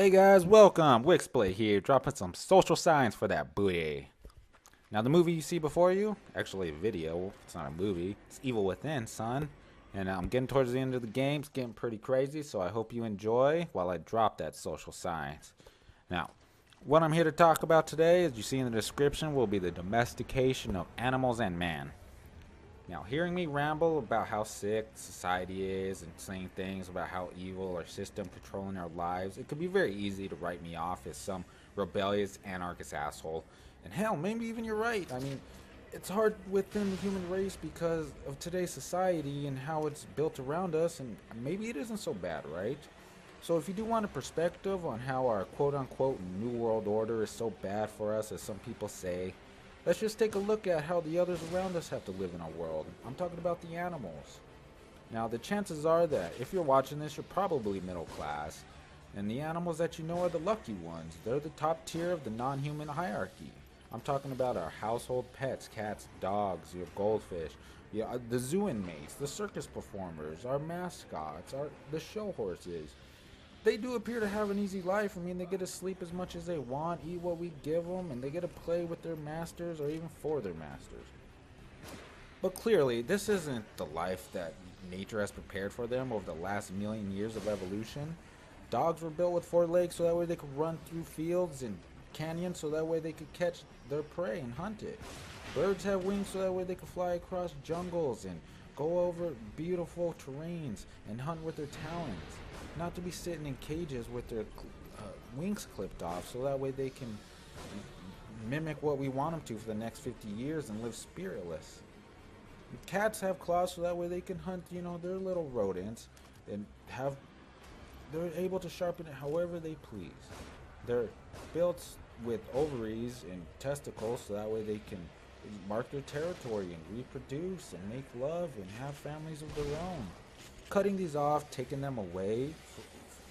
Hey guys, welcome. Wixplay here, dropping some social science for that booty. Now the movie you see before you, actually a video, it's not a movie, it's Evil Within, son. And I'm getting towards the end of the game, it's getting pretty crazy, so I hope you enjoy while I drop that social science. Now, what I'm here to talk about today, as you see in the description, will be the domestication of animals and man. Now, hearing me ramble about how sick society is and saying things about how evil our system controlling our lives, it could be very easy to write me off as some rebellious anarchist asshole. And hell, maybe even you're right. I mean, it's hard within the human race because of today's society and how it's built around us, and maybe it isn't so bad, right? So if you do want a perspective on how our quote-unquote New World Order is so bad for us as some people say, let's just take a look at how the others around us have to live in our world. I'm talking about the animals. Now, the chances are that if you're watching this, you're probably middle class. And the animals that you know are the lucky ones. They're the top tier of the non-human hierarchy. I'm talking about our household pets, cats, dogs, your goldfish, the zoo inmates, the circus performers, our mascots, the show horses. They do appear to have an easy life. I mean, they get to sleep as much as they want, eat what we give them, and they get to play with their masters or even for their masters. But clearly, this isn't the life that nature has prepared for them over the last million years of evolution. Dogs were built with four legs so that way they could run through fields and canyons so that way they could catch their prey and hunt it. Birds have wings so that way they could fly across jungles and go over beautiful terrains and hunt with their talons. Not to be sitting in cages with their wings clipped off so that way they can mimic what we want them to for the next 50 years and live spiritless. Cats have claws so that way they can hunt, their little rodents and they're able to sharpen it however they please. They're built with ovaries and testicles so that way they can mark their territory and reproduce and make love and have families of their own. Cutting these off, taking them away,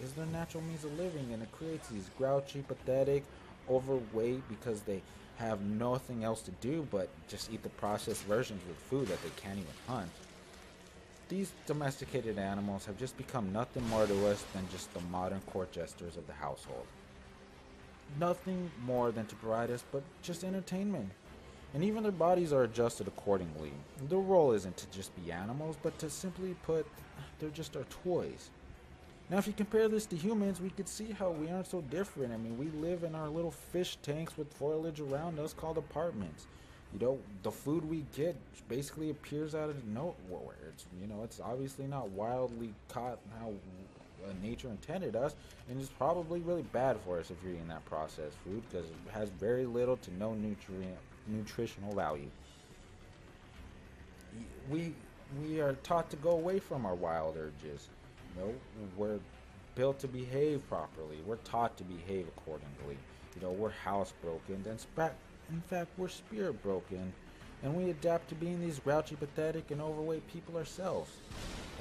is their natural means of living, and it creates these grouchy, pathetic, overweight because they have nothing else to do but just eat the processed versions with food that they can't even hunt. These domesticated animals have just become nothing more to us than just the modern court jesters of the household. Nothing more than to provide us but just entertainment. And even their bodies are adjusted accordingly. Their role isn't to just be animals, but to simply put, they're just our toys. Now, if you compare this to humans, we could see how we aren't so different. I mean, we live in our little fish tanks with foliage around us called apartments. The food we get basically appears out of nowhere. It's obviously not wildly caught how nature intended us, and it's probably really bad for us if you're eating that processed food because it has very little to no nutritional value. We are taught to go away from our wild urges. We're built to behave properly. We're taught to behave accordingly. We're housebroken. In fact, we're spirit broken, and we adapt to being these grouchy, pathetic, and overweight people ourselves.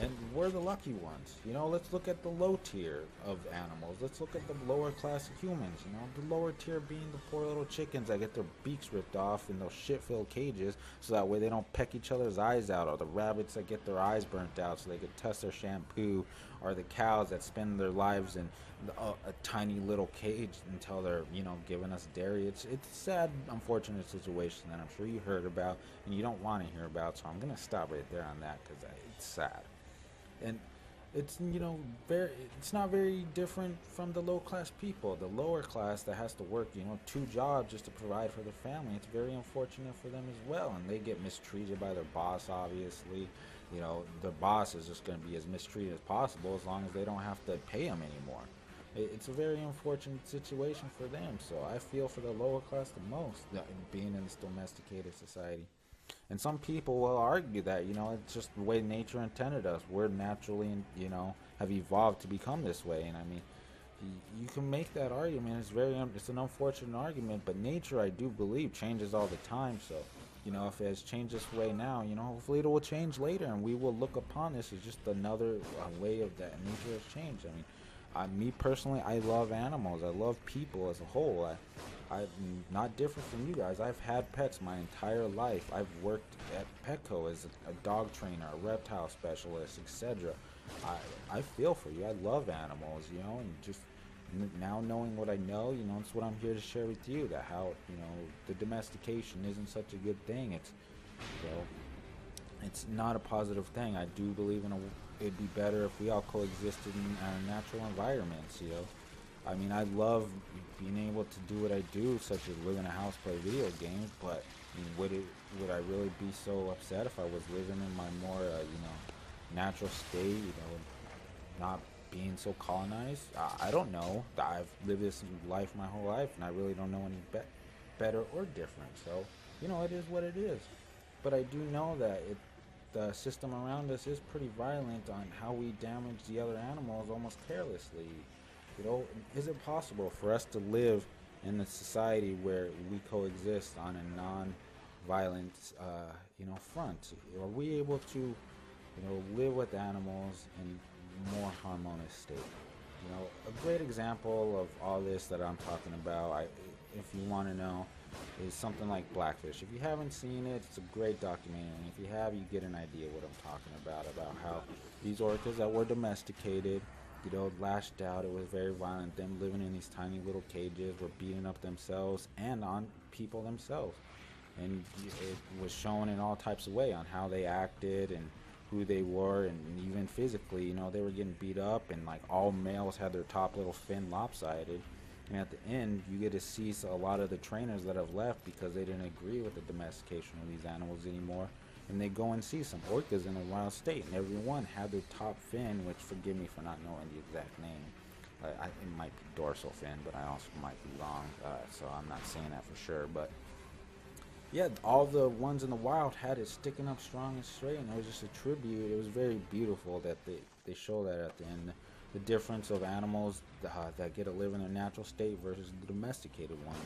And we're the lucky ones. Let's look at the low tier of animals. Let's look at the lower class of humans. The lower tier being the poor little chickens that get their beaks ripped off in those shit-filled cages so that way they don't peck each other's eyes out, or the rabbits that get their eyes burnt out so they could test their shampoo, or the cows that spend their lives in a tiny little cage until they're, giving us dairy. It's a sad, unfortunate situation that I'm sure you heard about and you don't want to hear about, so I'm going to stop right there on that because it's sad. And it's it's not very different from the low class people, the lower class that has to work two jobs just to provide for their family. It's very unfortunate for them as well, and they get mistreated by their boss. Obviously, their boss is just going to be as mistreated as possible as long as they don't have to pay them anymore. It's a very unfortunate situation for them, so I feel for the lower class the most, being in this domesticated society. And some people will argue that, it's just the way nature intended us. We're naturally, have evolved to become this way. And I mean, you can make that argument. It's an unfortunate argument, but nature, I do believe, changes all the time. So, if it has changed this way now, hopefully it will change later, and we will look upon this as just another way of that nature has changed. I mean, me personally, I love animals. I love people as a whole. I'm not different from you guys. I've had pets my entire life. I've worked at Petco as a dog trainer, a reptile specialist, etc. I feel for you. I love animals, and just now knowing what I know, you know, it's what I'm here to share with you. That how, you know, the domestication isn't such a good thing. It's, you know, it's not a positive thing. I do believe it'd be better if we all coexisted in our natural environments. You know, I mean, I love being able to do what I do, such as live in a house, play video games. But I mean, would I really be so upset if I was living in my more you know, natural state? You know, not being so colonized. I don't know. I've lived this life my whole life, and I really don't know any better or different. So, you know, it is what it is. But I do know that the system around us is pretty violent on how we damage the other animals almost carelessly. You know, is it possible for us to live in a society where we coexist on a non-violent, you know, front? Are we able to, you know, live with animals in more harmonious state? You know, a great example of all this that I'm talking about, if you want to know, is something like Blackish. If you haven't seen it, it's a great documentary. And if you have, you get an idea what I'm talking about how these orcas that were domesticated, you know, lashed out. It was very violent. Them living in these tiny little cages were beating up themselves and on people themselves. And it was shown in all types of way on how they acted and who they were, and even physically, you know, they were getting beat up, and like all males had their top little fin lopsided. And at the end, you get to see a lot of the trainers that have left because they didn't agree with the domestication of these animals anymore. And they go and see some orcas in a wild state, and every one had their top fin, which, forgive me for not knowing the exact name. It might be dorsal fin, but I also might be wrong, so I'm not saying that for sure. But yeah, all the ones in the wild had it sticking up strong and straight, and it was just a tribute. It was very beautiful that they show that at the end. The difference of animals that get to live in their natural state versus the domesticated ones.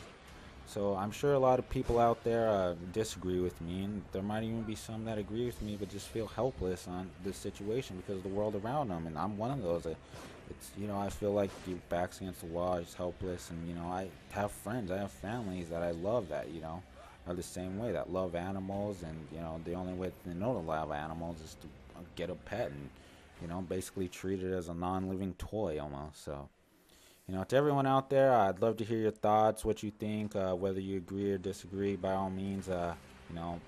So I'm sure a lot of people out there disagree with me, and there might even be some that agree with me but just feel helpless on this situation because of the world around them, and I'm one of those. It's, you know, I feel like your back's against the wall, I'm just helpless, and, you know, I have friends, I have families that I love that, you know, are the same way, that love animals, and, you know, the only way they know to love animals is to get a pet and, you know, basically treat it as a non-living toy almost. So, you know, to everyone out there, I'd love to hear your thoughts, what you think, whether you agree or disagree. By all means, you know,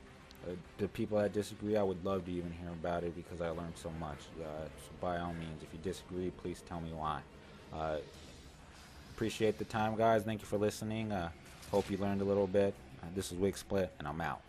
the people that disagree, I would love to even hear about it because I learned so much. So by all means, if you disagree, please tell me why. Appreciate the time, guys. Thank you for listening. Hope you learned a little bit. This is Wig Split, and I'm out.